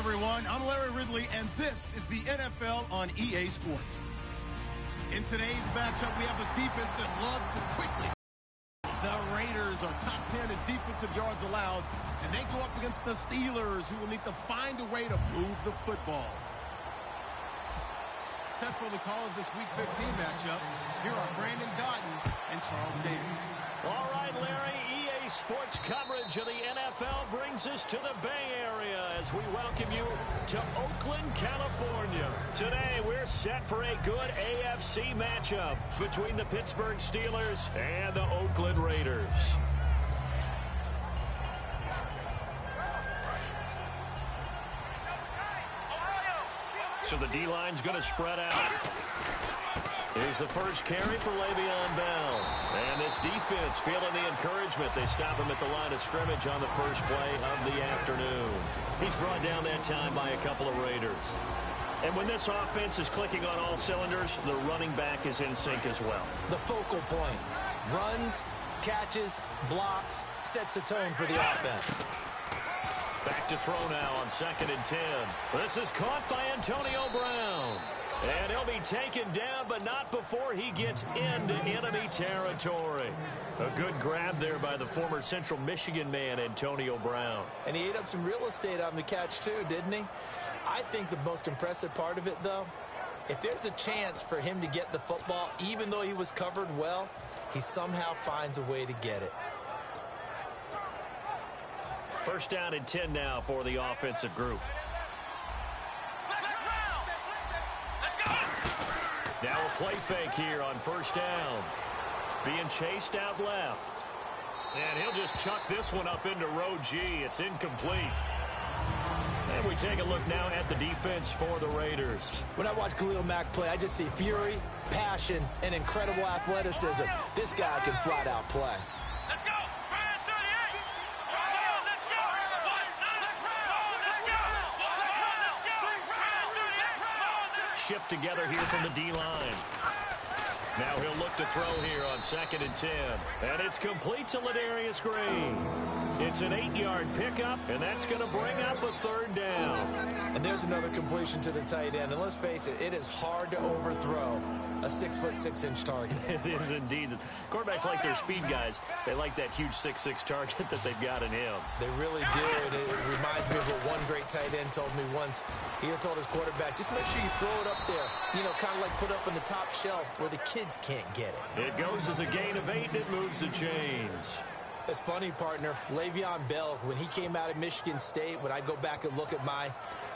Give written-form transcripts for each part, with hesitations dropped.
everyone. I'm Larry Ridley, and this is the NFL on EA Sports. In today's matchup, we have a defense that loves to quickly. The Raiders are top 10 in defensive yards allowed, and they go up against the Steelers, who will need to find a way to move the football. Set for the call of this Week 15 matchup, here are Brandon Gaudin and Charles Davis. All right, Larry, EA Sports coverage of the NFL brings us to the Bay Area as we welcome you to Oakland, California. Today, we're set for a good AFC matchup between the Pittsburgh Steelers and the Oakland Raiders. So the D-line's going to spread out. Here's the first carry for Le'Veon Bell. And this defense feeling the encouragement. They stop him at the line of scrimmage on the first play of the afternoon. He's brought down that time by a couple of Raiders. And when this offense is clicking on all cylinders, the running back is in sync as well. The focal point. Runs, catches, blocks, sets the tone for the offense. Back to throw now on 2nd and 10. This is caught by Antonio Brown. And he'll be taken down, but not before he gets into enemy territory. A good grab there by the former Central Michigan man, Antonio Brown. And he ate up some real estate on the catch, too, didn't he? I think the most impressive part of it, though, if there's a chance for him to get the football, even though he was covered well, he somehow finds a way to get it. First down and 10 now for the offensive group. Now a play fake here on first down. Being chased out left. And he'll just chuck this one up into row G. It's incomplete. And we take a look now at the defense for the Raiders. When I watch Khalil Mack play, I just see fury, passion, and incredible athleticism. This guy can flat out play. Shift together here from the D-line. Now he'll look to throw here on 2nd and 10. And it's complete to Ladarius Green. It's an 8-yard pickup, and that's going to bring up a third down. And there's another completion to the tight end. And let's face it, it is hard to overthrow a 6'6" target. It is indeed. Quarterbacks like their speed guys. They like that huge 6'6" target that they've got in him. They really do. And it reminds me of what one great tight end told me once. He had told his quarterback, just make sure you throw it up there. You know, kind of like put up on the top shelf where the kids can't get it. It goes as a gain of 8, and it moves the chains. It's funny, partner. Le'Veon Bell, when he came out of Michigan State, when I go back and look at my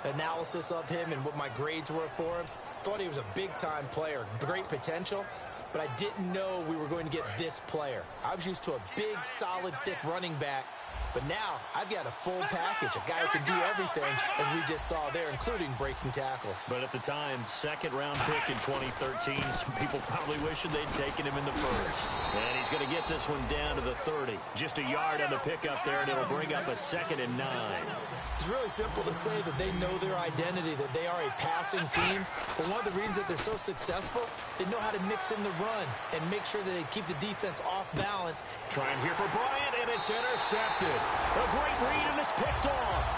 analysis of him and what my grades were for him, thought he was a big-time player, great potential, but I didn't know we were going to get this player. I was used to a big, solid, thick running back, but now I've got a full package, a guy who can do everything, as we just saw there, including breaking tackles. But at the time, second-round pick in 2013, some people probably wishing they'd taken him in the first. And he's going to get this one down to the 30. Just a yard on the pickup there, and it'll bring up a 2nd and 9. It's really simple to say that they know their identity, that they are a passing team. But one of the reasons that they're so successful, they know how to mix in the run and make sure that they keep the defense off balance. Trying here for Bryant, and it's intercepted. A great read, and it's picked off.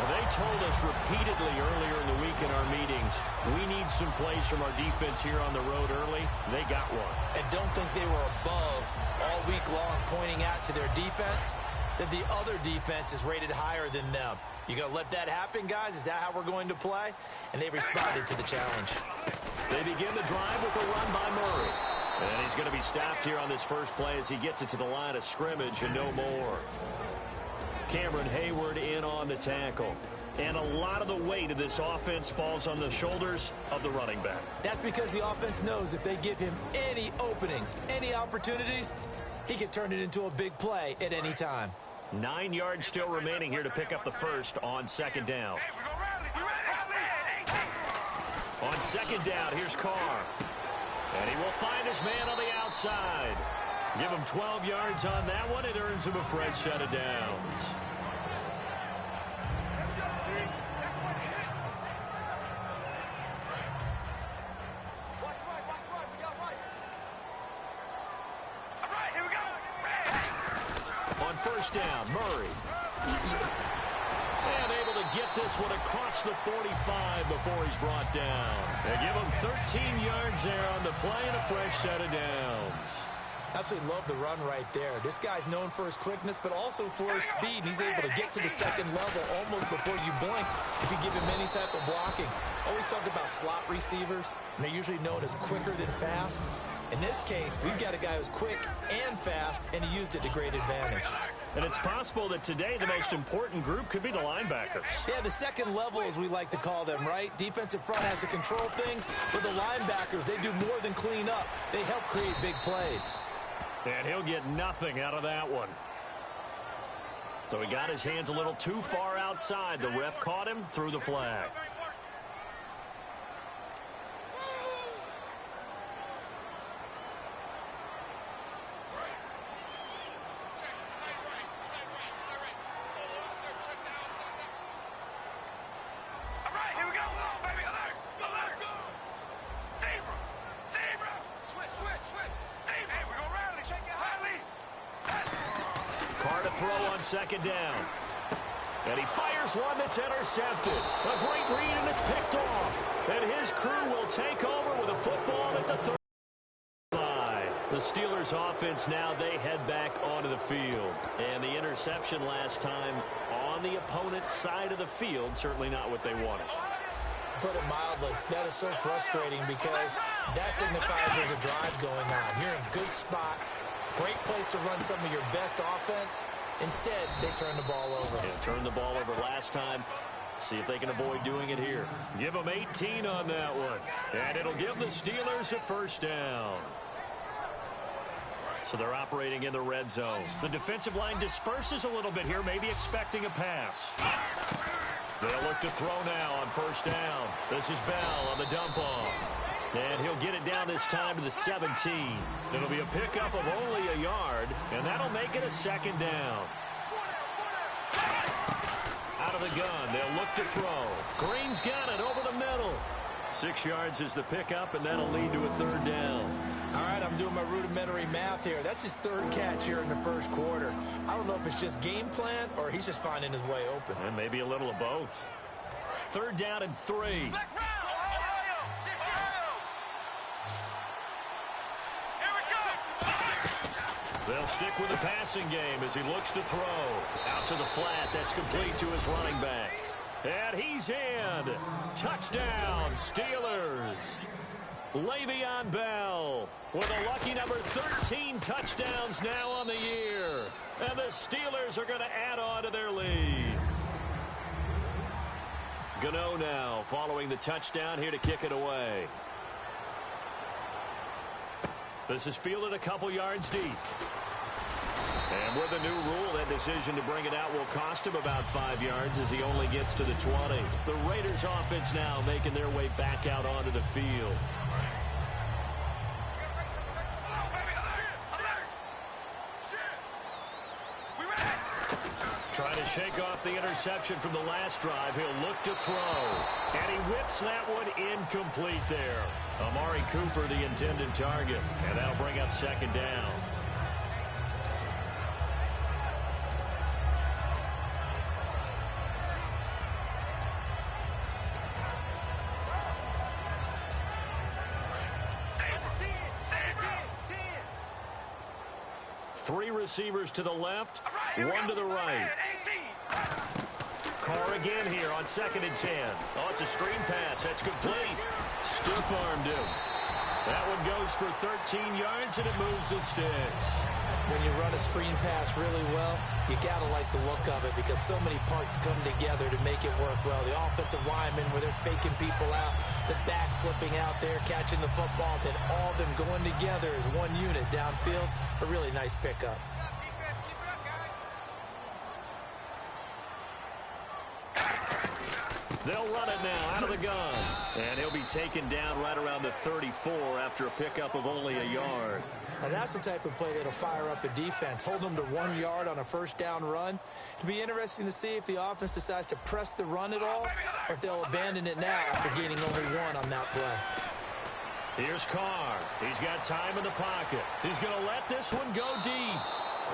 They told us repeatedly earlier in the week in our meetings, we need some plays from our defense here on the road early. They got one. And don't think they were above all week long pointing out to their defense that the other defense is rated higher than them. You going to let that happen, guys? Is that how we're going to play? And they responded to the challenge. They begin the drive with a run by Murray. And he's going to be stopped here on this first play as he gets it to the line of scrimmage and no more. Cameron Hayward in on the tackle. And a lot of the weight of this offense falls on the shoulders of the running back. That's because the offense knows if they give him any openings, any opportunities, he can turn it into a big play at any time. 9 yards still remaining here to pick up the first on 2nd down. On 2nd down, here's Carr. And he will find his man on the outside. Give him 12 yards on that one. It earns him a fresh set of downs. On first down, Murray. And able to get this one across the 45 before he's brought down. They give him 13 yards there on the play and a fresh set of downs. Absolutely love the run right there. This guy's known for his quickness, but also for his speed. He's able to get to the second level almost before you blink if you give him any type of blocking. Always talk about slot receivers, and they're usually known as quicker than fast. In this case, we've got a guy who's quick and fast, and he used it to great advantage. And it's possible that today the most important group could be the linebackers. Yeah, the second level, as we like to call them, right? Defensive front has to control things, but the linebackers, they do more than clean up. They help create big plays. And he'll get nothing out of that one. So he got his hands a little too far outside. The ref caught him, threw the flag. Second down. And he fires one that's intercepted. A great read, and it's picked off. And his crew will take over with a football at the 35. The Steelers offense now, they head back onto the field. And the interception last time on the opponent's side of the field, certainly not what they wanted. Put it mildly, that is so frustrating because that signifies there's a drive going on. You're in a good spot. Great place to run some of your best offense. Instead, they turn the ball over. Yeah, turned the ball over last time. See if they can avoid doing it here. Give them 18 on that one. And it'll give the Steelers a first down. So they're operating in the red zone. The defensive line disperses a little bit here, maybe expecting a pass. They'll look to throw now on first down. This is Bell on the dump off. And he'll get it down this time to the 17. It'll be a pickup of only a yard, and that'll make it a second down. Out of the gun, they'll look to throw. Green's got it over the middle. 6 yards is the pickup, and that'll lead to a third down. All right, I'm doing my rudimentary math here. That's his third catch here in the first quarter. I don't know if it's just game plan or he's just finding his way open. And maybe a little of both. Third down and 3. They'll stick with the passing game as he looks to throw. Out to the flat. That's complete to his running back. And he's in. Touchdown, Steelers. Le'Veon Bell with a lucky number 13 touchdowns now on the year. And the Steelers are going to add on to their lead. Gano now following the touchdown here to kick it away. This is fielded a couple yards deep. And with the new rule, that decision to bring it out will cost him about 5 yards as he only gets to the 20. The Raiders offense now making their way back out onto the field. Trying to shake off the interception from the last drive. He'll look to throw. And he whips that one incomplete there. Amari Cooper, the intended target. And that'll bring up second down. Three receivers to the left, one to the right. Carr again here on 2nd and 10. Oh, it's a screen pass. That's complete. Stiff-armed him. That one goes for 13 yards, and it moves the sticks. When you run a screen pass really well, you got to like the look of it because so many parts come together to make it work well. The offensive linemen, where they're faking people out, the back slipping out there, catching the football, then all of them going together as one unit downfield. A really nice pickup. They'll run it now out of the gun. And he'll be taken down right around the 34 after a pickup of only a yard. Now that's the type of play that'll fire up a defense. Hold them to 1 yard on a first down run. It'll be interesting to see if the offense decides to press the run at all or if they'll abandon it now after gaining only one on that play. Here's Carr. He's got time in the pocket. He's going to let this one go deep.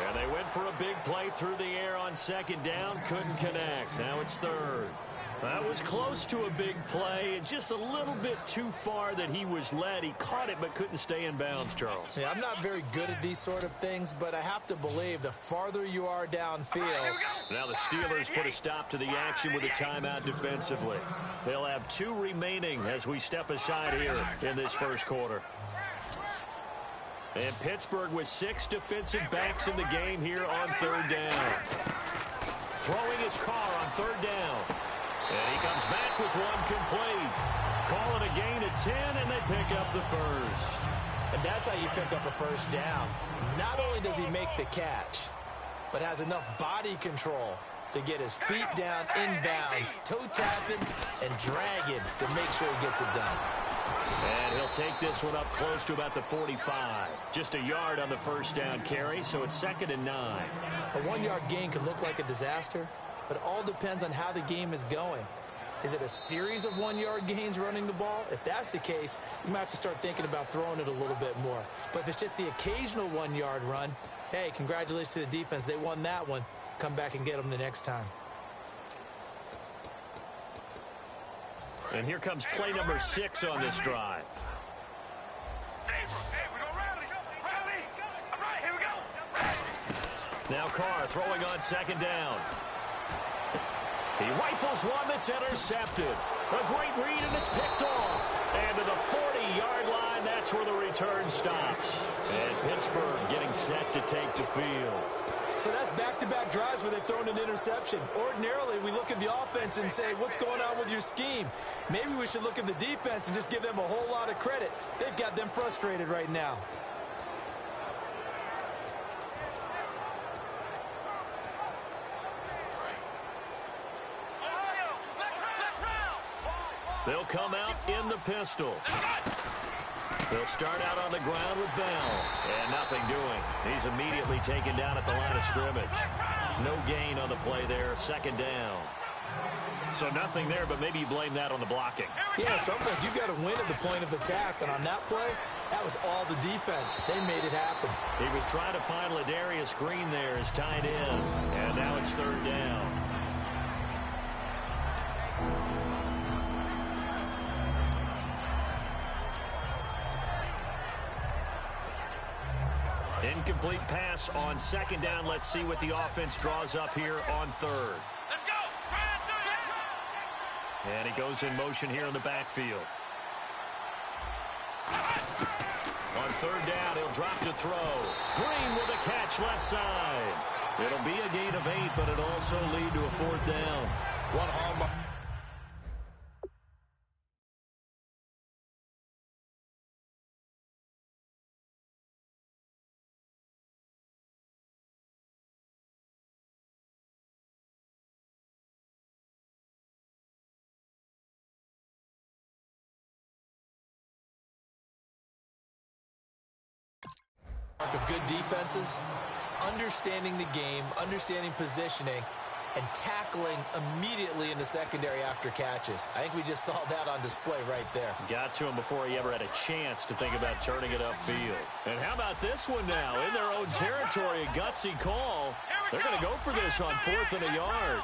And they went for a big play through the air on second down. Couldn't connect. Now it's third. That was close to a big play, and just a little bit too far that he was led. He caught it but couldn't stay in bounds, Charles. Yeah, I'm not very good at these sort of things, but I have to believe the farther you are downfield. Now the Steelers put a stop to the action with a timeout defensively. They'll have 2 remaining as we step aside here in this first quarter. And Pittsburgh with 6 defensive backs in the game here on third down. Throwing his car on third down. And he comes back with one complete. Call it a gain of 10, and they pick up the first. And that's how you pick up a first down. Not only does he make the catch, but has enough body control to get his feet down inbounds, toe tapping, and dragging to make sure he gets it done. And he'll take this one up close to about the 45. Just a yard on the first down carry, so it's 2nd and 9. A 1-yard gain can look like a disaster, but it all depends on how the game is going. Is it a series of 1-yard gains running the ball? If that's the case, you might have to start thinking about throwing it a little bit more. But if it's just the occasional 1-yard run, hey, congratulations to the defense. They won that one. Come back and get them the next time. And here comes play number 6 on this drive. Now Carr throwing on second down. He rifles one that's intercepted. A great read, and it's picked off. And to the 40-yard line, that's where the return stops. And Pittsburgh getting set to take the field. So that's back-to-back drives where they've thrown an interception. Ordinarily, we look at the offense and say, what's going on with your scheme? Maybe we should look at the defense and just give them a whole lot of credit. They've got them frustrated right now. They'll come out in the pistol. They'll start out on the ground with Bell. And nothing doing. He's immediately taken down at the line of scrimmage. No gain on the play there. 2nd down. So nothing there, but maybe you blame that on the blocking. Yeah, sometimes you've got to win at the point of attack. And on that play, that was all the defense. They made it happen. He was trying to find Ladarius Green there as tight end. And now it's 3rd down. Incomplete pass on 2nd down. Let's see what the offense draws up here on 3rd. Let's go! And he goes in motion here in the backfield. On 3rd down, he'll drop to throw. Green with a catch left side. It'll be a gain of 8, but it'll also lead to a 4th down. One home. Of good defenses, it's understanding the game, understanding positioning, and tackling immediately in the secondary after catches. I think we just saw that on display right there. Got to him before he ever had a chance to think about turning it upfield. And how about this one now? In their own territory, a gutsy call. They're going to go for this on 4th and a yard.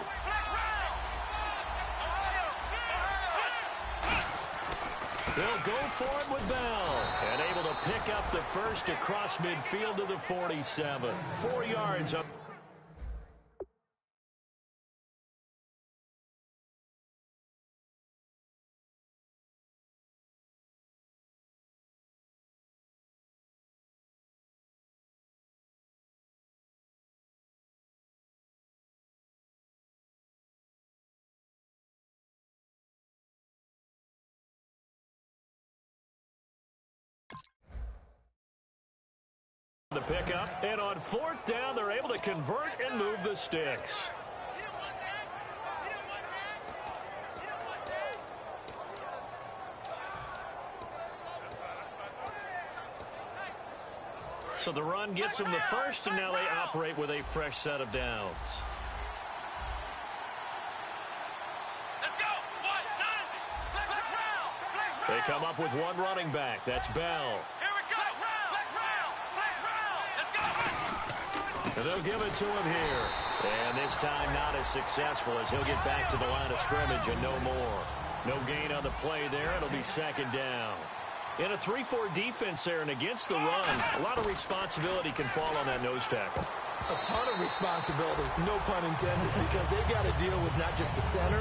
They'll go for it with Bell. And able to pick up the first across midfield to the 47. 4 yards up. The pickup, and on 4th down, they're able to convert and move the sticks. So the run gets them the first, and now they operate with a fresh set of downs. They come up with one running back. That's Bell. And they'll give it to him here. And this time not as successful as he'll get back to the line of scrimmage and no more. No gain on the play there. It'll be second down. In a 3-4 defense there and against the run, a lot of responsibility can fall on that nose tackle. A ton of responsibility, no pun intended, because they've got to deal with not just the center,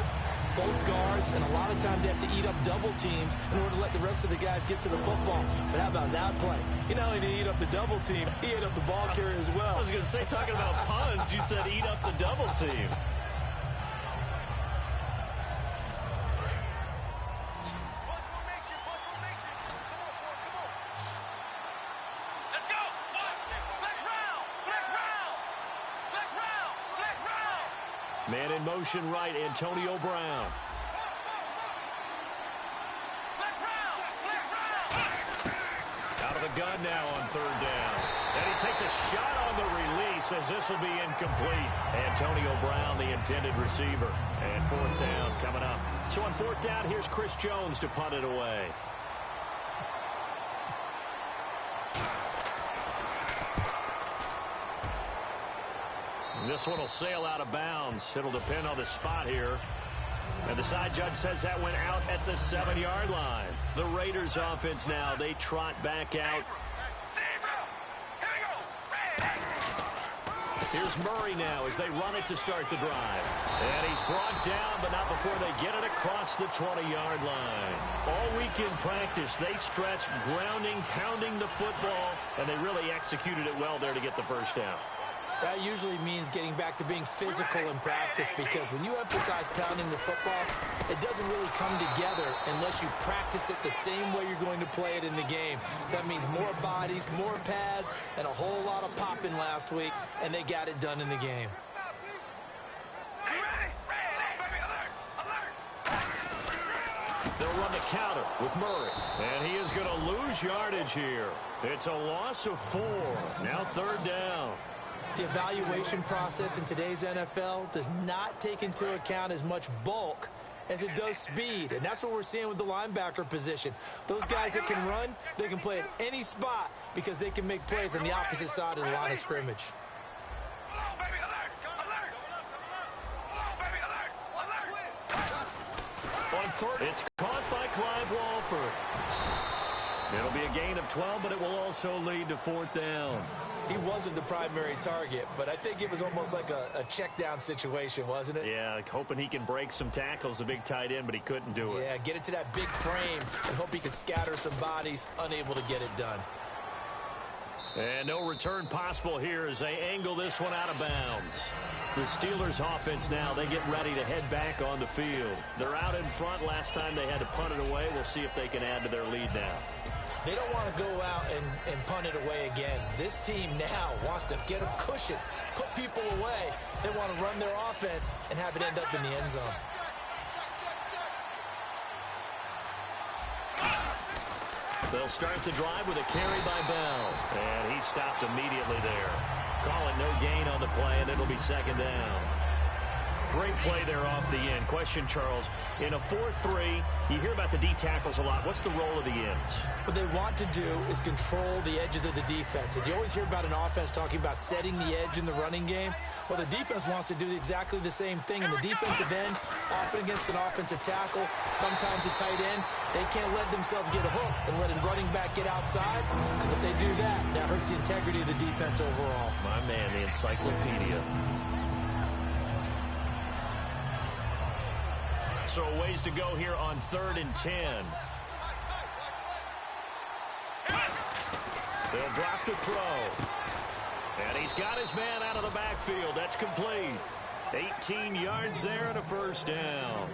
both guards, and a lot of times they have to eat up double teams in order to let the rest of the guys get to the football. But how about that play? You know, he didn't eat up the double team. He ate up the ball carrier as well. I was going to say, talking about puns, you said eat up the double team. Man in motion right, Antonio Brown. Out of the gun now on third down. And he takes a shot on the release as this will be incomplete. Antonio Brown, the intended receiver. And fourth down coming up. So on fourth down, here's Chris Jones to punt it away. This one will sail out of bounds. It'll depend on the spot here. And the side judge says that went out at the 7-yard line. The Raiders offense now, they trot back out. Here's Murray now as they run it to start the drive. And he's brought down, but not before they get it across the 20-yard line. All week in practice, they stressed grounding, pounding the football, and they really executed it well there to get the first down. That usually means getting back to being physical in practice, because when you emphasize pounding the football, it doesn't really come together unless you practice it the same way you're going to play it in the game. That means more bodies, more pads, and a whole lot of popping last week, and they got it done in the game. They'll run the counter with Murray, and he is going to lose yardage here. It's a loss of 4. Now third down. The evaluation process in today's NFL does not take into account as much bulk as it does speed, and that's what we're seeing with the linebacker position. Those guys that can run, they can play at any spot because they can make plays on the opposite side of the line of scrimmage. On third, it's caught by Clive Walford. It'll be a gain of 12, but it will also lead to fourth down. He wasn't the primary target, but I think it was almost like a check down situation, wasn't it? Yeah, hoping he can break some tackles, a big tight end, but he couldn't do it. Yeah, get it to that big frame and hope he could scatter some bodies, unable to get it done. And no return possible here as they angle this one out of bounds. The Steelers offense now, they get ready to head back on the field. They're out in front. Last time they had to punt it away. We'll see if they can add to their lead now. They don't want to go out and punt it away again. This team now wants to get a cushion, put people away. They want to run their offense and have it end up in the end zone. They'll start the drive with a carry by Bell. And he stopped immediately there. Call it no gain on the play, and it'll be second down. Great play there off the end. Question, Charles, in a 4-3, you hear about the D tackles a lot. What's the role of the ends? What they want to do is control the edges of the defense. And you always hear about an offense talking about setting the edge in the running game. Well, the defense wants to do exactly the same thing. And the defensive end, often against an offensive tackle, sometimes a tight end, they can't let themselves get a hook and let a running back get outside. Because if they do that, that hurts the integrity of the defense overall. My man, the encyclopedia. So a ways to go here on 3rd and 10. They'll drop to throw. And he's got his man out of the backfield. That's complete. 18 yards there and a first down.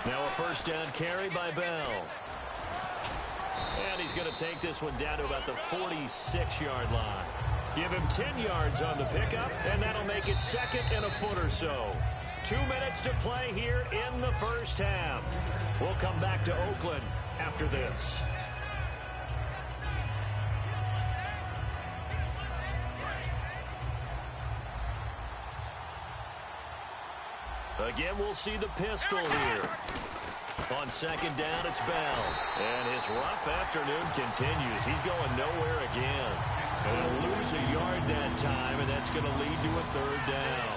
Now a first down carry by Bell. And he's going to take this one down to about the 46-yard line. Give him 10 yards on the pickup, and that'll make it second and a foot or so. 2 minutes to play here in the first half. We'll come back to Oakland after this. Again, we'll see the pistol here. On second down, it's Bell. And his rough afternoon continues. He's going nowhere again. And lose a yard that time, and that's going to lead to a third down.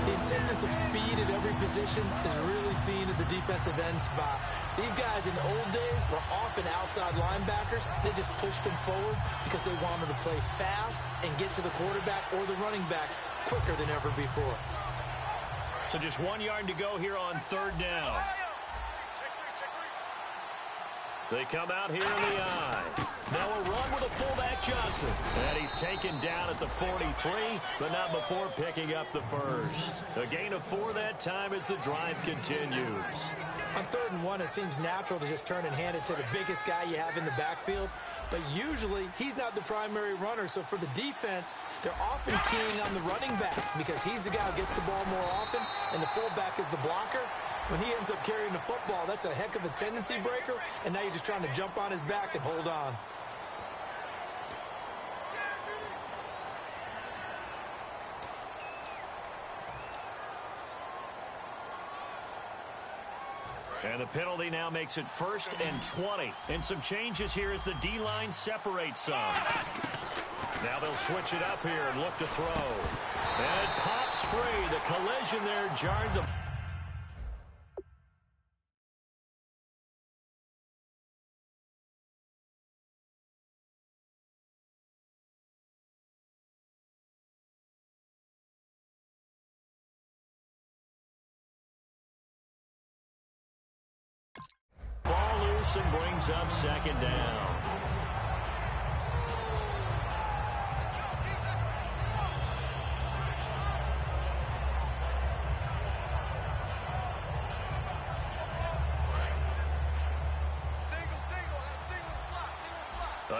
The insistence of speed at every position is really seen at the defensive end spot. These guys in the old days were often outside linebackers. They just pushed them forward because they wanted to play fast and get to the quarterback or the running backs quicker than ever before. So just 1 yard to go here on third down. They come out here in the eye. Now a run with a fullback Johnson. And he's taken down at the 43, but not before picking up the first. A gain of 4 that time as the drive continues. On 3rd and 1, it seems natural to just turn and hand it to the biggest guy you have in the backfield. But usually, he's not the primary runner. So for the defense, they're often keying on the running back because he's the guy who gets the ball more often, and the fullback is the blocker. When he ends up carrying the football, that's a heck of a tendency breaker, and now you're just trying to jump on his back and hold on. And the penalty now makes it 1st and 20. And some changes here as the D-line separates some. Now they'll switch it up here and look to throw. And it pops free. The collision there jarred the... Ball loose and brings up 2nd down.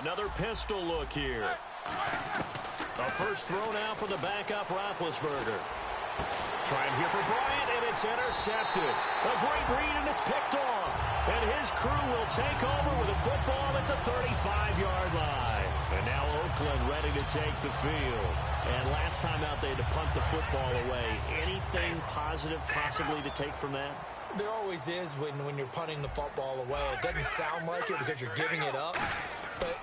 Another pistol look here. A first throw now for the backup Roethlisberger. Trying here for Bryant, and it's intercepted. A great read, and it's picked off. And his crew will take over with a football at the 35-yard line. And now Oakland ready to take the field. And last time out, they had to punt the football away. Anything positive possibly to take from that? There always is when you're punting the football away. It doesn't sound like it because you're giving it up, but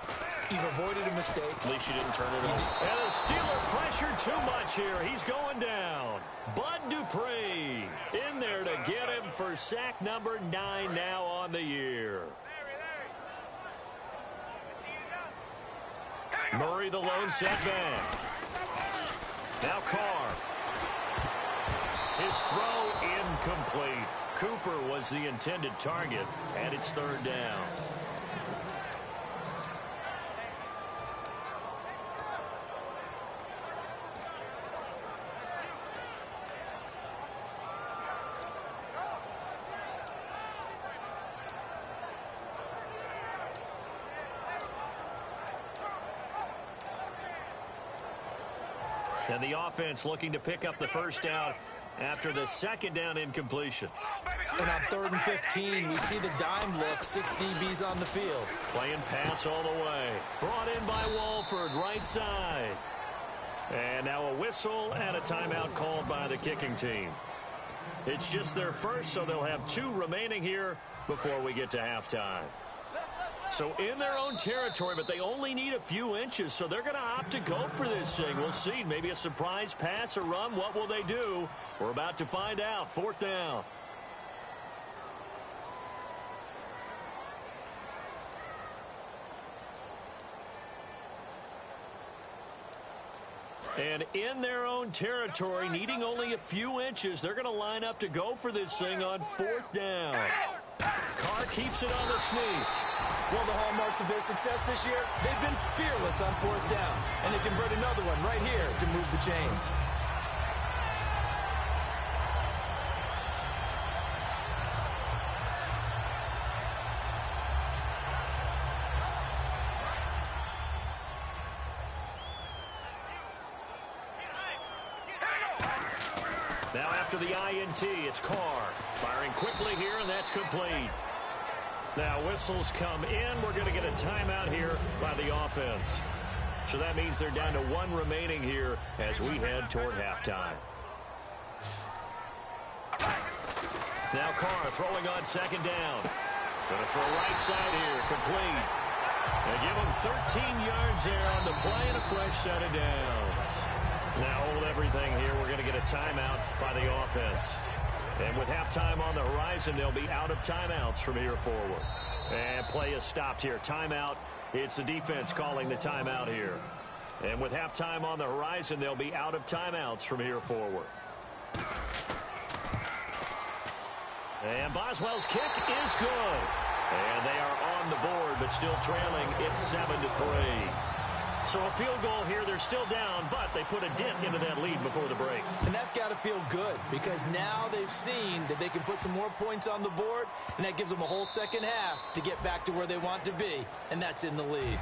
you've avoided a mistake. At least you didn't turn it over. And the Steeler pressured too much here. He's going down. Bud Dupree in there to get him for sack number 9 now on the year. Murray the lone setback. Now Carr. His throw incomplete. Cooper was the intended target, and it's 3rd down. And the offense looking to pick up the first down after the 2nd down incompletion. And on 3rd and 15, we see the dime look, 6 DBs on the field. Playing pass all the way. Brought in by Walford, right side. And now a whistle and a timeout called by the kicking team. It's just their first, so they'll have 2 remaining here before we get to halftime. So in their own territory, but they only need a few inches, so they're going to opt to go for this thing. We'll see. Maybe a surprise pass or run. What will they do? We're about to find out. 4th down. And in their own territory, needing only a few inches, they're going to line up to go for this thing on 4th down. Carr keeps it on the sneak. Well, the hallmarks of their success this year, they've been fearless on 4th down. And they convert another one right here to move the chains. Now after the INT, it's Carr. Firing quickly here, and that's complete. Now whistles come in. We're going to get a timeout here by the offense. So that means they're down to 1 remaining here as we head toward halftime. Now Carr throwing on second down. Going to throw right side here, complete. They give him 13 yards there on the play and a fresh set of downs. Now hold everything here. We're going to get a timeout by the offense. And with halftime on the horizon, they'll be out of timeouts from here forward. And play is stopped here. Timeout. It's the defense calling the timeout here. And with halftime on the horizon, they'll be out of timeouts from here forward. And Boswell's kick is good. And they are on the board, but still trailing. It's 7-3. So a field goal here. They're still down, but they put a dent into that lead before the break. And that's got to feel good because now they've seen that they can put some more points on the board, and that gives them a whole second half to get back to where they want to be, and that's in the lead.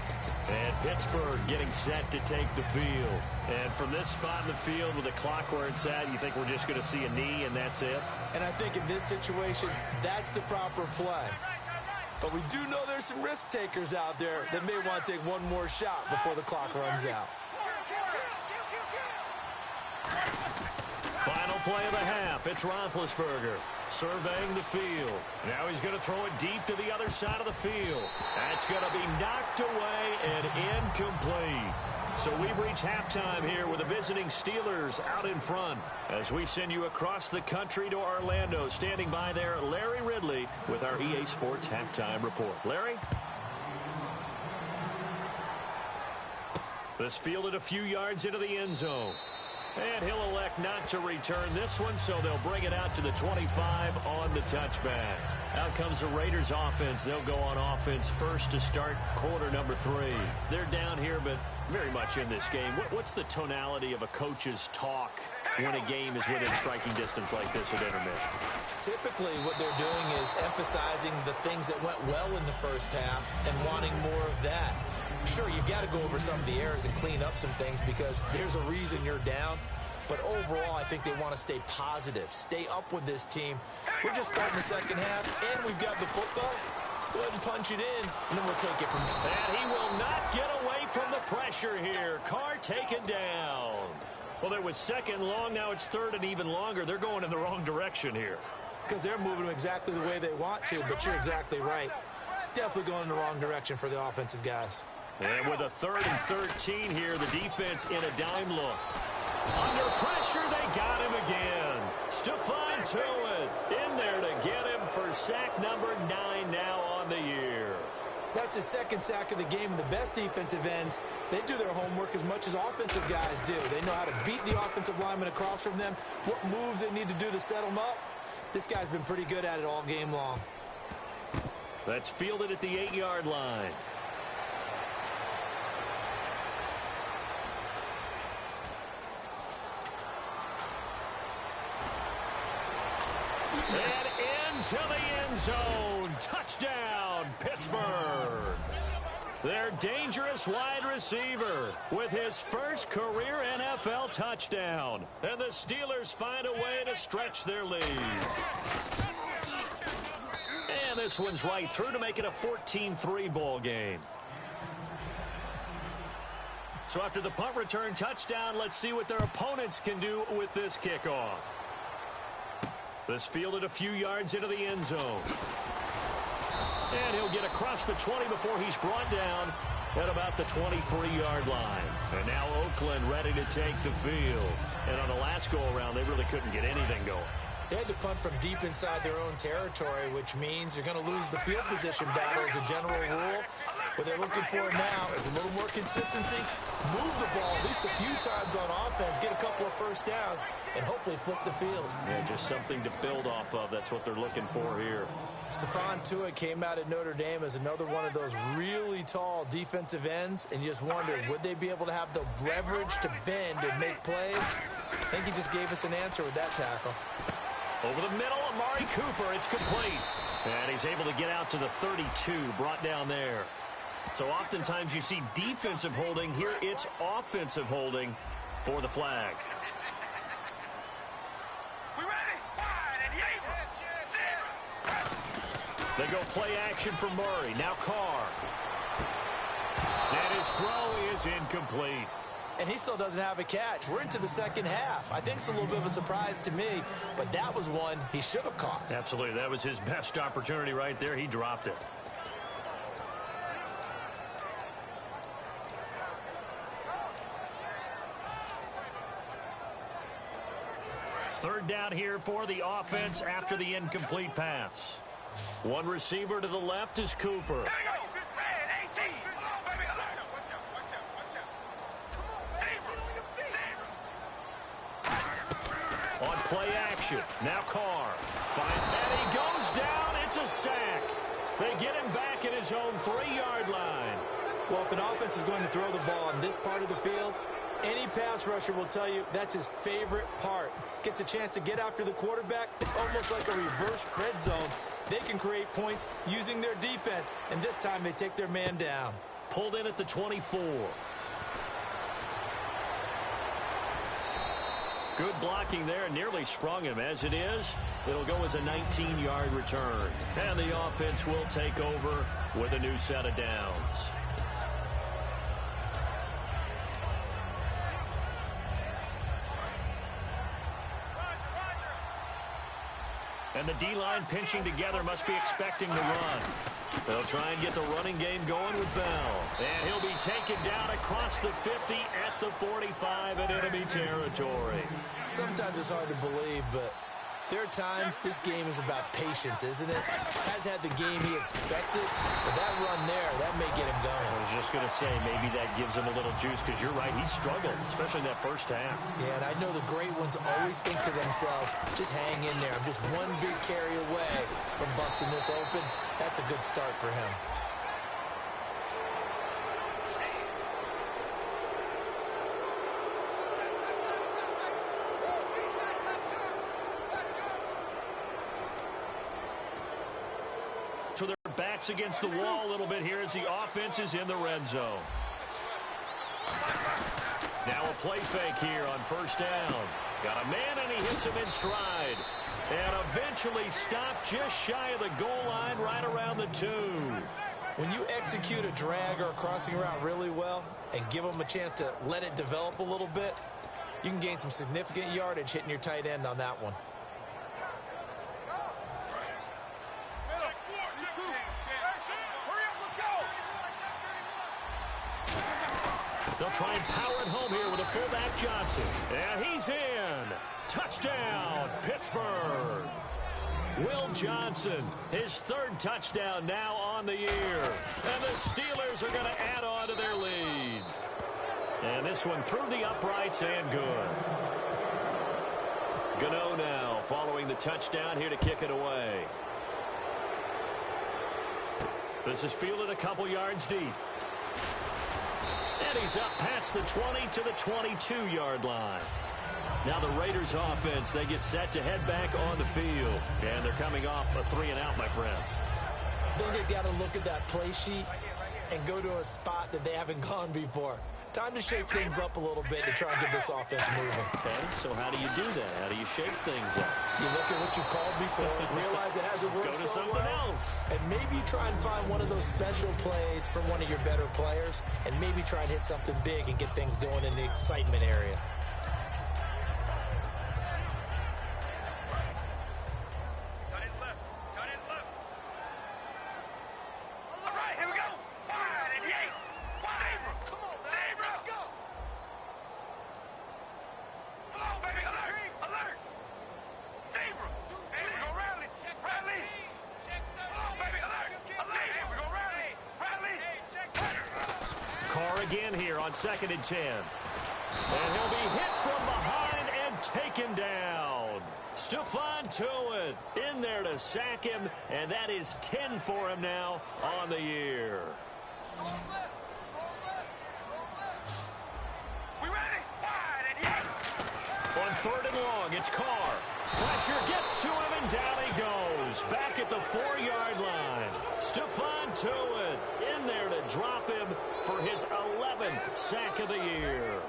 And Pittsburgh getting set to take the field. And from this spot in the field with the clock where it's at, you think we're just going to see a knee and that's it? And I think in this situation, that's the proper play. But we do know there's some risk takers out there that may want to take one more shot before the clock runs out. Final play of the half. It's Roethlisberger surveying the field. Now he's going to throw it deep to the other side of the field. That's going to be knocked away and incomplete. So we've reached halftime here with the visiting Steelers out in front. As we send you across the country to Orlando, standing by there, Larry Ridley with our EA Sports Halftime Report. Larry? This fielded a few yards into the end zone. And he'll elect not to return this one, so they'll bring it out to the 25 on the touchback. Out comes the Raiders offense. They'll go on offense first to start quarter number 3. They're down here, but very much in this game. What's the tonality of a coach's talk when a game is within striking distance like this at intermission? Typically, what they're doing is emphasizing the things that went well in the first half and wanting more of that. Sure, you've got to go over some of the errors and clean up some things because there's a reason you're down. But overall, I think they want to stay positive, stay up with this team. We're just starting the second half, and we've got the football. Let's go ahead and punch it in, and then we'll take it from there. And he will not get away from the pressure here. Carr taken down. Well, there was second long. Now it's third and even longer. They're going in the wrong direction here. Because they're moving them exactly the way they want to, but you're exactly right. Definitely going in the wrong direction for the offensive guys. And with a 3rd and 13 here, the defense in a dime look. Under pressure, they got him again. Stephon Tuitt in there to get him for sack number 9 now on the year. That's his second sack of the game, and the best defensive ends, they do their homework as much as offensive guys do. They know how to beat the offensive lineman across from them, what moves they need to do to set them up. This guy's been pretty good at it all game long. That's fielded at the 8-yard line. And into the end zone. Touchdown, Pittsburgh. Their dangerous wide receiver with his first career NFL touchdown. And the Steelers find a way to stretch their lead. And this one's right through to make it a 14-3 ball game. So after the punt return touchdown, let's see what their opponents can do with this kickoff. This fielded a few yards into the end zone. And he'll get across the 20 before he's brought down at about the 23-yard line. And now Oakland ready to take the field. And on the last go-around, they really couldn't get anything going. They had to punt from deep inside their own territory, which means you're going to lose the field position battle as a general rule. What they're looking for now is a little more consistency, move the ball at least a few times on offense, get a couple of first downs, and hopefully flip the field. Yeah, just something to build off of. That's what they're looking for here. Stephon Tuitt came out at Notre Dame as another one of those really tall defensive ends, and you just wondered, would they be able to have the leverage to bend and make plays? I think he just gave us an answer with that tackle. Over the middle, Amari Cooper. It's complete. And he's able to get out to the 32, brought down there. So oftentimes you see defensive holding. Here it's offensive holding for the flag. We ready? 1 and 8. They go play action for Murray. Now Carr. And his throw is incomplete. and he still doesn't have a catch. We're into the second half. I think it's a little bit of a surprise to me, but that was one he should have caught. Absolutely. That was his best opportunity right there. He dropped it. Third down here for the offense after the incomplete pass. One receiver to the left is Cooper. On play action, now Carr. And he goes down. It's a sack. They get him back at his own 3-yard line. Well, if an offense is going to throw the ball on this part of the field, any pass rusher will tell you that's his favorite part. Gets a chance to get after the quarterback. It's almost like a reverse red zone. They can create points using their defense, and this time they take their man down. Pulled in at the 24. Good blocking there, nearly sprung him. As it is, it'll go as a 19-yard return. And the offense will take over with a new set of downs. And the D-line pinching together, must be expecting the run. They'll try and get the running game going with Bell. And he'll be taken down across the 50 at the 45 in enemy territory. Sometimes it's hard to believe, but there are times this game is about patience, isn't it? Has had the game he expected, but that run there, that may get him going. I was just going to say, maybe that gives him a little juice, because you're right, he struggled, especially in that first half. Yeah, and I know the great ones always think to themselves, just hang in there. I'm just one big carry away from busting this open. That's a good start for him. To their backs against the wall a little bit here as the offense is in the red zone. Now a play fake here on first down. Got a man and he hits him in stride. And eventually stopped just shy of the goal line right around the 2. When you execute a drag or a crossing route really well and give them a chance to let it develop a little bit, you can gain some significant yardage hitting your tight end on that one. They'll try and power it home here with a fullback Johnson. And he's in. Touchdown, Pittsburgh. Will Johnson, his 3rd touchdown now on the year. And the Steelers are going to add on to their lead. And this one through the uprights and good. Gano now following the touchdown here to kick it away. This is fielded a couple yards deep. And he's up past the 20 to the 22-yard line. Now the Raiders offense, they get set to head back on the field. And they're coming off a 3-and-out, my friend. I think they've got to look at that play sheet and go to a spot that they haven't gone before. Time to shake things up a little bit to try and get this offense moving. Okay, so how do you do that? How do you shake things up? You look at what you called before, realize it hasn't worked Go to so something well, else. and maybe try and find one of those special plays from one of your better players, and maybe try and hit something big and get things going in the excitement area. Again here on 2nd and 10. And he'll be hit from behind and taken down. Stephon Tuitt in there to sack him, and that is 10 for him now on the year. We ready? Wide and yet. On 3rd and long, it's Carr. Pressure gets to him, and down he goes. Back at the 4-yard line. Stephon Tuitt in there to drop him for his 11th sack of the year.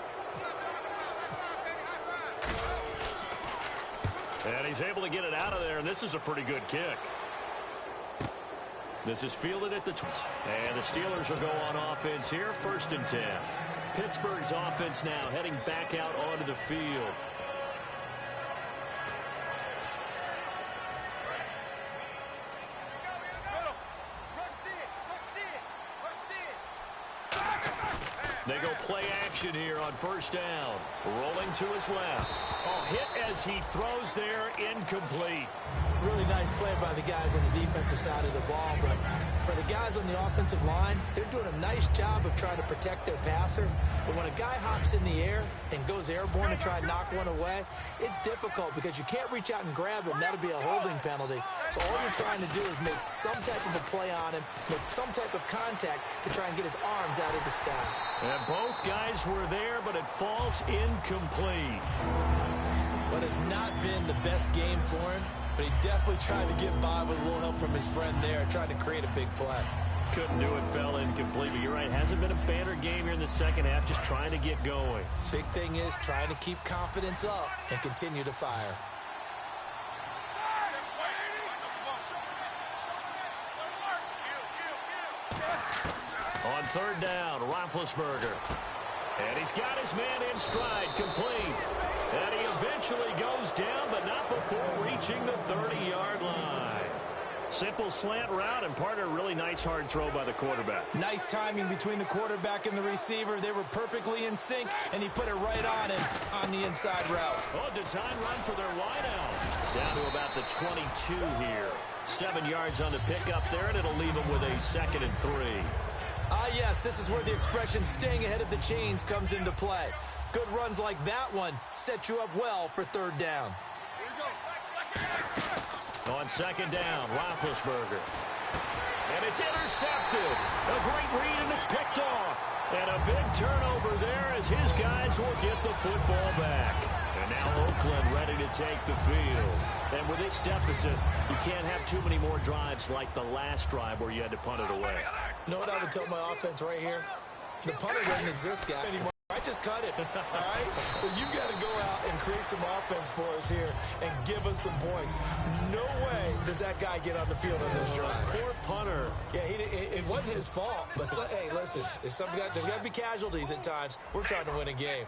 And he's able to get it out of there, and this is a pretty good kick. This is fielded at the 20. And the Steelers will go on offense here, 1st and 10. Pittsburgh's offense now heading back out onto the field. They go play action here on first down. Rolling to his left. Oh, hit as he throws there, incomplete. Really nice play by the guys on the defensive side of the ball, but for the guys on the offensive line, they're doing a nice job of trying to protect their passer. But when a guy hops in the air and goes airborne to try and knock one away, it's difficult because you can't reach out and grab him. That'll be a holding penalty. So all you're trying to do is make some type of a play on him, make some type of contact to try and get his arms out of the sky. And both guys were there, but it falls incomplete. But it's not been the best game for him, but he definitely tried to get by with a little help from his friend there, trying to create a big play. Couldn't do it, fell incomplete, but you're right, hasn't been a banner game here in the second half, just trying to get going. Big thing is trying to keep confidence up and continue to fire. On third down, Roethlisberger. And he's got his man in stride, complete. And he eventually goes down, but not before reaching the 30-yard line. Simple slant route, and partner, really nice hard throw by the quarterback. Nice timing between the quarterback and the receiver. They were perfectly in sync, and he put it right on him on the inside route. Oh, design run for their wideout. Down to about the 22 here. 7 yards on the pickup there, and it'll leave him with a 2nd and 3. Yes, this is where the expression staying ahead of the chains comes into play. Good runs like that one set you up well for third down. On second down, Roethlisberger. And it's intercepted. A great read, and it's picked off. And a big turnover there as his guys will get the football back. And now Oakland ready to take the field. And with this deficit, you can't have too many more drives like the last drive where you had to punt it away. You know what I would tell my offense right here? The punter doesn't exist, guy, anymore. I just cut it, all right? So you've got to go out and create some offense for us here and give us some points. No way does that guy get on the field on this drive. Poor punter. Yeah, it wasn't his fault. But, hey, listen, there's got to be casualties at times. We're trying to win a game.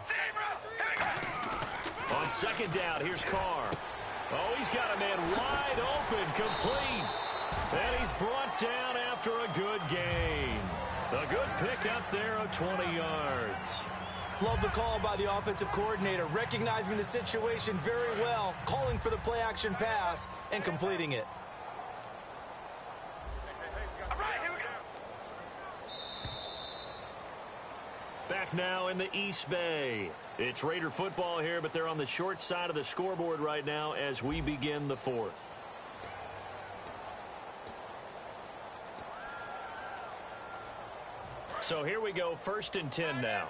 On second down, here's Carr. Oh, he's got a man wide open, complete. And he's brought down after a good gain. A good pickup there of 20 yards. Love the call by the offensive coordinator, recognizing the situation very well, calling for the play-action pass, and completing it. All right, here we go. Back now in the East Bay. It's Raider football here, but they're on the short side of the scoreboard right now as we begin the fourth. So here we go, 1st and 10 now.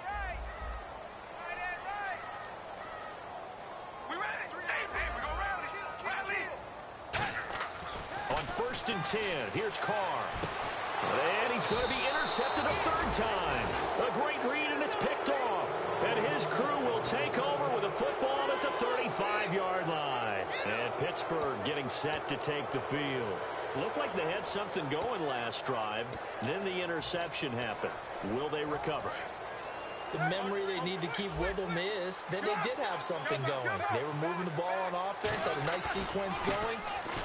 On 1st and 10, here's Carr. And he's going to be intercepted a third time. A great read, and it's picked off. And his crew will take over with a football at the 35-yard line. And Pittsburgh getting set to take the field. Looked like they had something going last drive. Then the interception happened. Will they recover? The memory they need to keep with them is that they did have something going. They were moving the ball on offense, had a nice sequence going.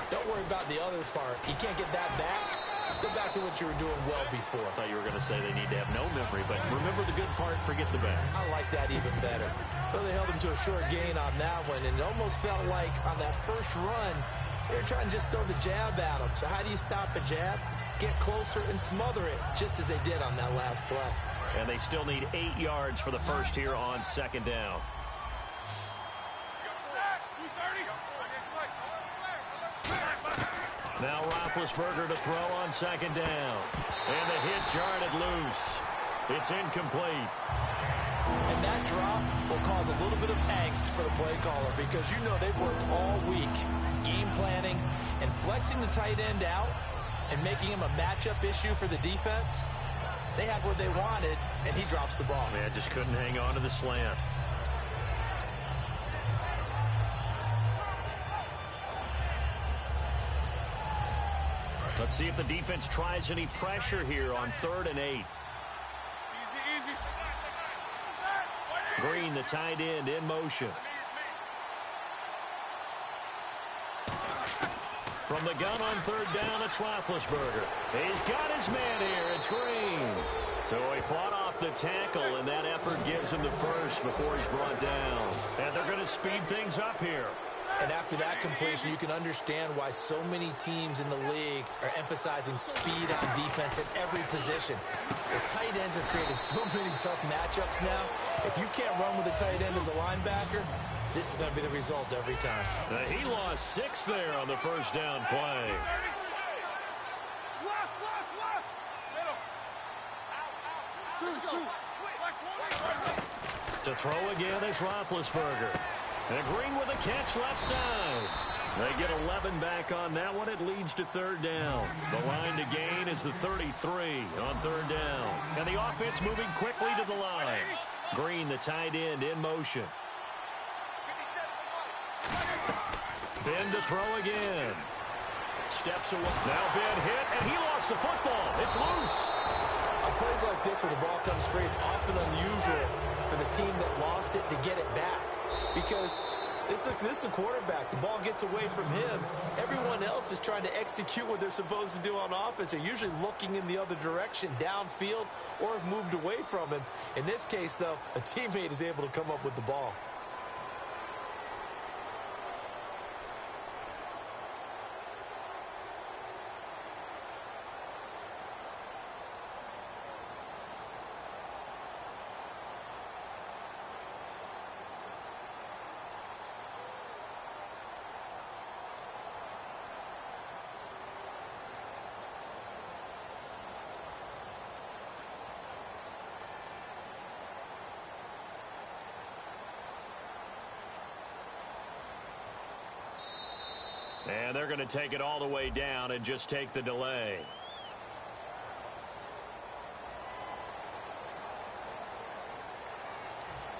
Don't worry about the other part. You can't get that back. Let's go back to what you were doing well before. I thought you were going to say they need to have no memory, but remember the good part, forget the bad. I like that even better. Well, they held him to a short gain on that one, and it almost felt like on that first run, they were trying to just throw the jab at him. So how do you stop a jab? Get closer and smother it, just as they did on that last play. And they still need 8 yards for the first here on second down. Now Roethlisberger to throw on second down. And the hit jarred it loose. It's incomplete. And that drop will cause a little bit of angst for the play caller because you know they've worked all week game planning and flexing the tight end out and making him a matchup issue for the defense. They had what they wanted, and he drops the ball. Man, just couldn't hang on to the slant. Let's see if the defense tries any pressure here on 3rd and 8. Easy, easy. Green, the tight end, in motion. From the gun on third down, it's Roethlisberger. He's got his man here. It's Green. So he fought off the tackle, and that effort gives him the first before he's brought down. And they're going to speed things up here. And after that completion, you can understand why so many teams in the league are emphasizing speed on defense at every position. The tight ends have created so many tough matchups now. If you can't run with a tight end as a linebacker, this is going to be the result every time. He lost 6 there on the first down play. To throw again is Roethlisberger. And Green with a catch left side. They get 11 back on that one. It leads to third down. The line to gain is the 33 on third down. And the offense moving quickly to the line. Green, the tight end, in motion. Ben to throw again. Steps away. Now Ben hit, and he lost the football. It's loose. On plays like this where the ball comes free, it's often unusual for the team that lost it to get it back. Because this is the quarterback. The ball gets away from him. Everyone else is trying to execute what they're supposed to do on offense. They're usually looking in the other direction, downfield, or have moved away from him. In this case, though, a teammate is able to come up with the ball. And they're going to take it all the way down and just take the delay.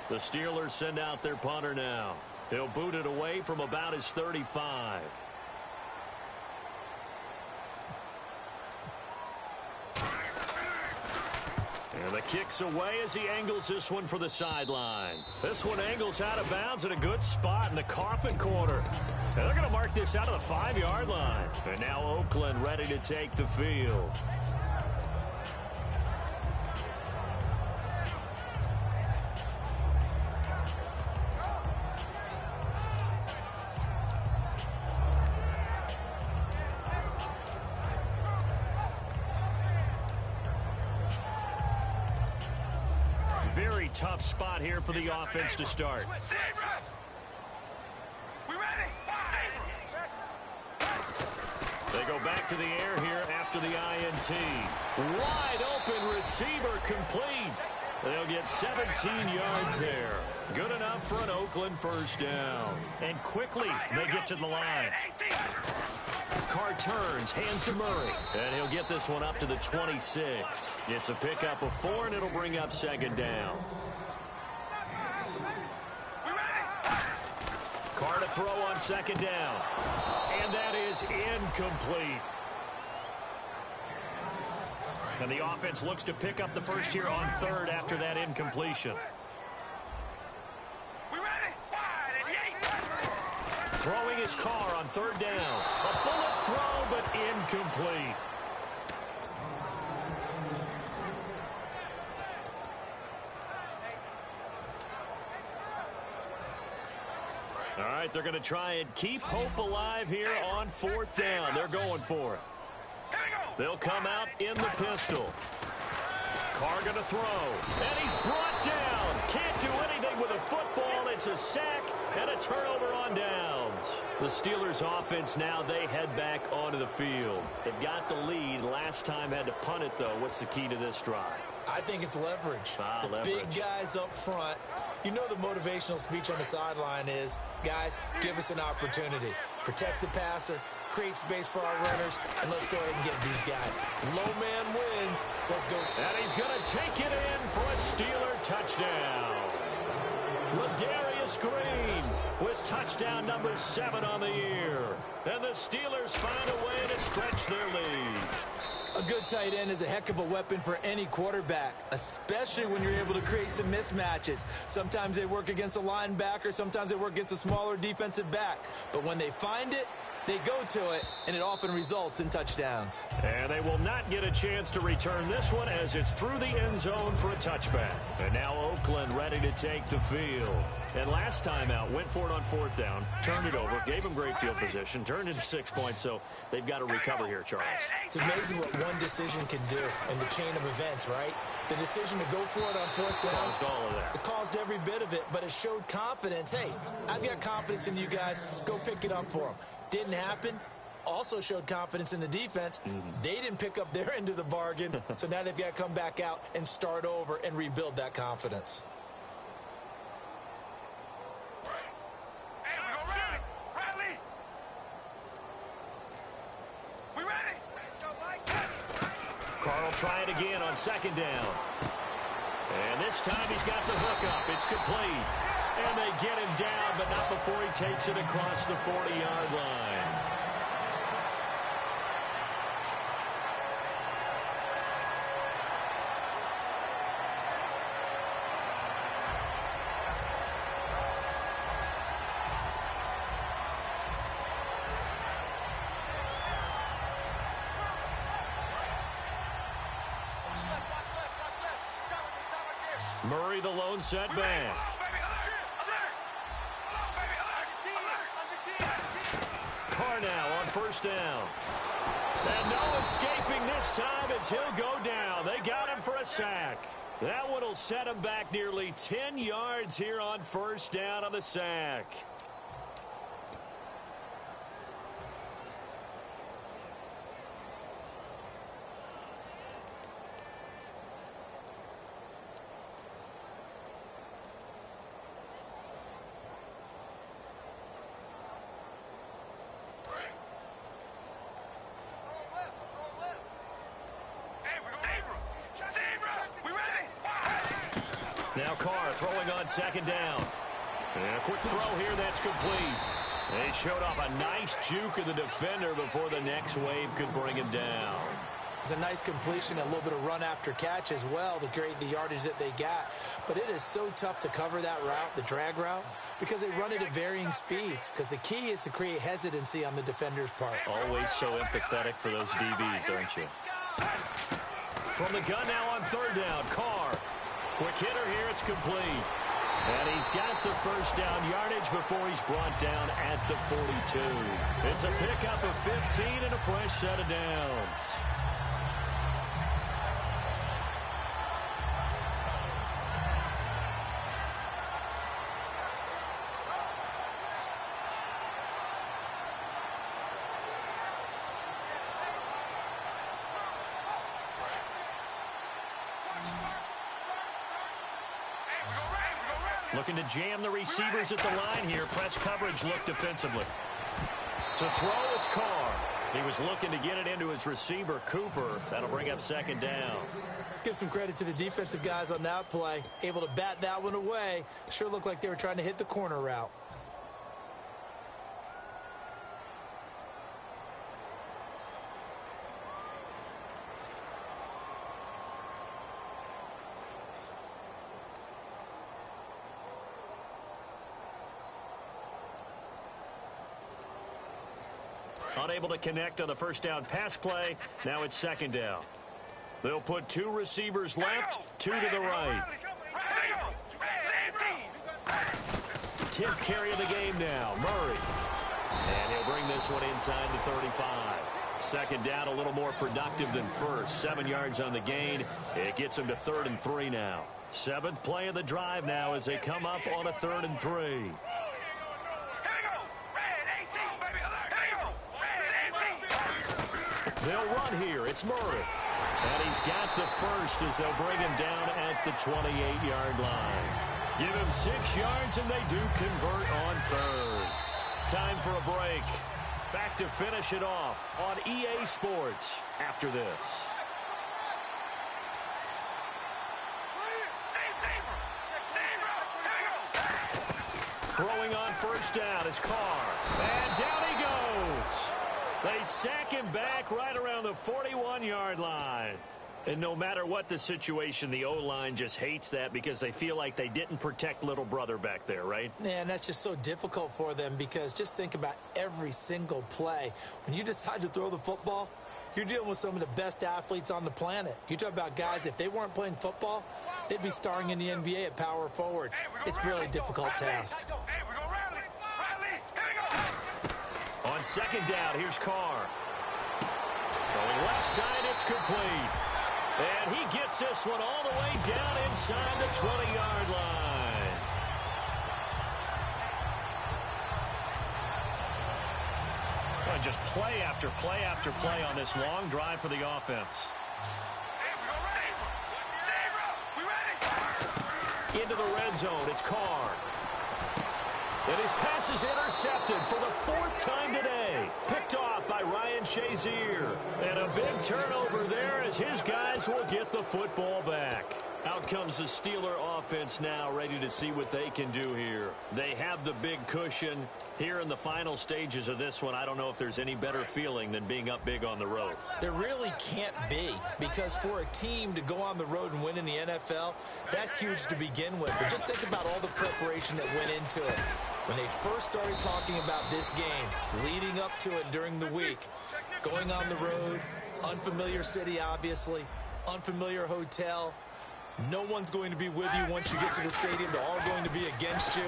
The Steelers send out their punter now. He'll boot it away from about his 35. And the kick's away as he angles this one for the sideline. This one angles out of bounds at a good spot in the coffin corner. And they're going to mark this out of the 5-yard line. And now Oakland ready to take the field. Very tough spot here for the offense to start. They go back to the air here after the INT. Wide open receiver complete. They'll get 17 yards there. Good enough for an Oakland first down. And quickly they get to the line. Carr turns, hands to Murray. And he'll get this one up to the 26. It's a pickup of 4, and it'll bring up second down. Carr to throw on second down. And that is incomplete. And the offense looks to pick up the first here on third after that incompletion. Throwing his Carr on third down. A bullet throw, but incomplete. All right, they're going to try and keep hope alive here on fourth down. They're going for it. They'll come out in the pistol. Carr going to throw. And he's brought down. Can't do anything with a football. It's a sack and a turnover on downs. The Steelers offense now, they head back onto the field. They've got the lead. Last time had to punt it, though. What's the key to this drive? I think it's leverage. The leverage. Big guys up front. You know the motivational speech on the sideline is, guys, give us an opportunity. Protect the passer, create space for our runners, and let's go ahead and get these guys. Low man wins. Let's go. And he's going to take it in for a Steeler touchdown. Ladarius Green with touchdown number 7 on the year. And the Steelers find a way to stretch their lead. A good tight end is a heck of a weapon for any quarterback, especially when you're able to create some mismatches. Sometimes they work against a linebacker, sometimes they work against a smaller defensive back. But when they find it, they go to it, and it often results in touchdowns. And they will not get a chance to return this one as it's through the end zone for a touchback. And now Oakland ready to take the field. And last time out, went for it on 4th down, turned it over, gave them great field position, turned into 6 points, so they've got to recover here, Charles. It's amazing what one decision can do in the chain of events, right? The decision to go for it on 4th down. Caused all of that. It caused every bit of it, but it showed confidence. Hey, I've got confidence in you guys. Go pick it up for them. Didn't happen. Also showed confidence in the defense. They didn't pick up their end of the bargain, so now they've got to come back out and start over and rebuild that confidence. Carl try it again on 2nd down. And this time he's got the hook up. It's complete. And they get him down, but not before he takes it across the 40-yard line. Murray, the lone setback. Carr now on 1st down. And no escaping this time as he'll go down. They got him for a sack. That one will set him back nearly 10 yards here on 1st down on the sack. Now Carr throwing on 2nd down. And a quick throw here that's complete. They showed off a nice juke of the defender before the next wave could bring him down. It's a nice completion, a little bit of run after catch as well to create the yardage that they got. But it is so tough to cover that route, the drag route, because they run it at varying speeds. Because the key is to create hesitancy on the defender's part. Always so empathetic for those DBs, aren't you? From the gun now on 3rd down, Carr. Quick hitter here, it's complete. And he's got the 1st down yardage before he's brought down at the 42. It's a pickup of 15 and a fresh set of downs. Looking to jam the receivers at the line here. Press coverage look defensively. To throw, it's Carr. He was looking to get it into his receiver, Cooper. That'll bring up 2nd down. Let's give some credit to the defensive guys on that play. Able to bat that one away. Sure looked like they were trying to hit the corner route. Unable to connect on the 1st down pass play. Now it's 2nd down. They'll put 2 receivers left, 2 to the right. 10th carry of the game now, Murray. And he'll bring this one inside the 35. 2nd down, a little more productive than 1st. 7 yards on the gain. It gets him to 3rd and 3 now. 7th play of the drive now as they come up on a 3rd and 3. They'll run here. It's Murray. And he's got the 1st as they'll bring him down at the 28-yard line. Give him 6 yards, and they do convert on 3rd. Time for a break. Back to finish it off on EA Sports after this. Throwing on 1st down is Carr. And down he goes. They sack him back right around the 41-yard line. And no matter what the situation, the O-line just hates that because they feel like they didn't protect little brother back there, right? Yeah, and that's just so difficult for them because just think about every single play. When you decide to throw the football, you're dealing with some of the best athletes on the planet. You talk about guys, if they weren't playing football, they'd be starring in the NBA at power forward. It's a really difficult task. On second down, here's Carr. Throwing left side, it's complete. And he gets this one all the way down inside the 20-yard line. And just play after play after play on this long drive for the offense. Into the red zone, it's Carr. And his pass is intercepted for the 4th time today. Picked off by Ryan Shazier. And a big turnover there as his guys will get the football back. Out comes the Steeler offense now, ready to see what they can do here. They have the big cushion. Here in the final stages of this one, I don't know if there's any better feeling than being up big on the road. There really can't be, because for a team to go on the road and win in the NFL, that's huge to begin with. But just think about all the preparation that went into it. When they first started talking about this game, leading up to it during the week, going on the road, unfamiliar city, obviously, unfamiliar hotel. No one's going to be with you once you get to the stadium. They're all going to be against you.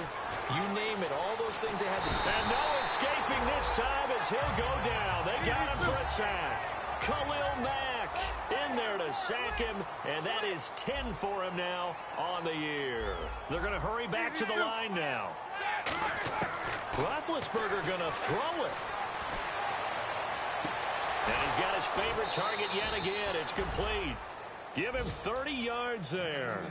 You name it, all those things they had to do. And no escaping this time as he'll go down. They got him for a sack. Khalil Mack in there to sack him, and that is 10 for him now on the year. They're going to hurry back to the line now. Roethlisberger going to throw it. And he's got his favorite target yet again. It's complete. Give him 30 yards there.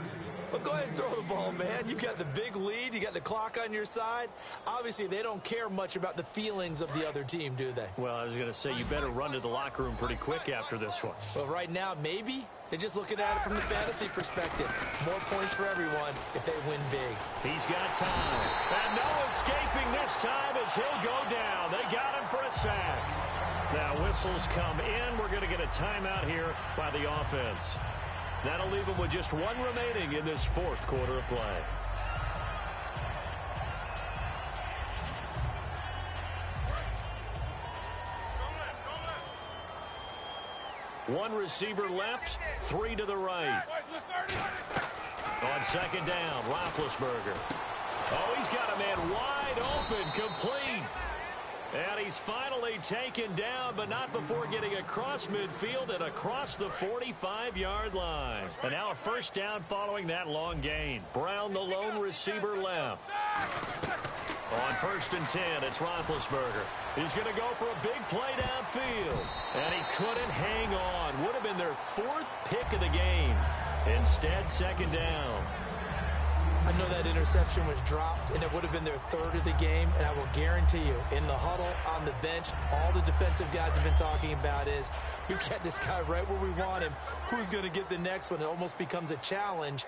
Well, go ahead and throw the ball, man. You got the big lead. You got the clock on your side. Obviously, they don't care much about the feelings of the other team, do they? Well, I was going to say, you better run to the locker room pretty quick after this one. Well, right now, maybe. They're just looking at it from the fantasy perspective. More points for everyone if they win big. He's got time. And no escaping this time as he'll go down. They got him for a sack. Now, whistles come in. We're going to get a timeout here by the offense. That'll leave them with just one remaining in this 4th quarter of play. One receiver left, 3 to the right. On second down, Roethlisberger. Oh, he's got a man wide open, complete. And he's finally taken down, but not before getting across midfield and across the 45-yard line. And now a first down following that long gain. Brown, the lone receiver, left. On 1st and 10, it's Roethlisberger. He's going to go for a big play downfield. And he couldn't hang on. Would have been their 4th pick of the game. Instead, second down. I know that interception was dropped, and it would have been their 3rd of the game, and I will guarantee you, in the huddle, on the bench, all the defensive guys have been talking about is, we've got this guy right where we want him. Who's going to get the next one? It almost becomes a challenge.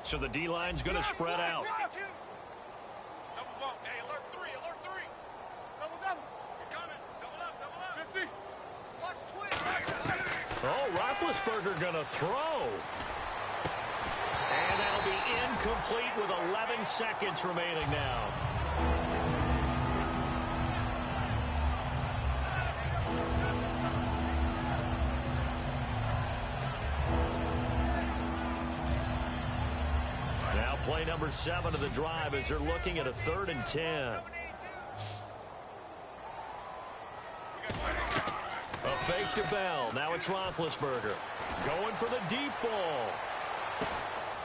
So the D-line's going to spread out. Oh, Roethlisberger going to throw. And that'll be incomplete with 11 seconds remaining now. Now play number 7 of the drive as they're looking at a 3rd and 10. A fake to Bell. Now it's Roethlisberger. Going for the deep ball.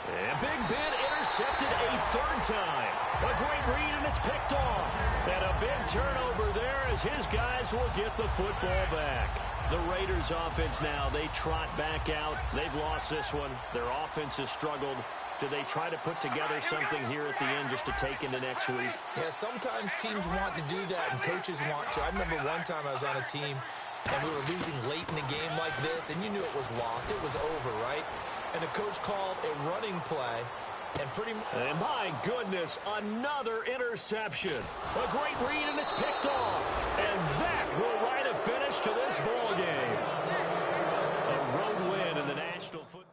And Big Ben intercepted a 3rd time. A great read, and it's picked off. And a big turnover there as his guys will get the football back. The Raiders offense now, they trot back out. They've lost this one. Their offense has struggled. Do they try to put together something here at the end just to take into next week? Yeah, sometimes teams want to do that, and coaches want to. I remember one time I was on a team, and we were losing late in a game like this, and you knew it was lost. It was over, right? and the coach called a running play. And my goodness, another interception. A great read, and it's picked off. And that will write a finish to this ball game. A road win in the National Football.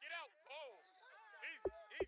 Get out. Oh, easy, easy.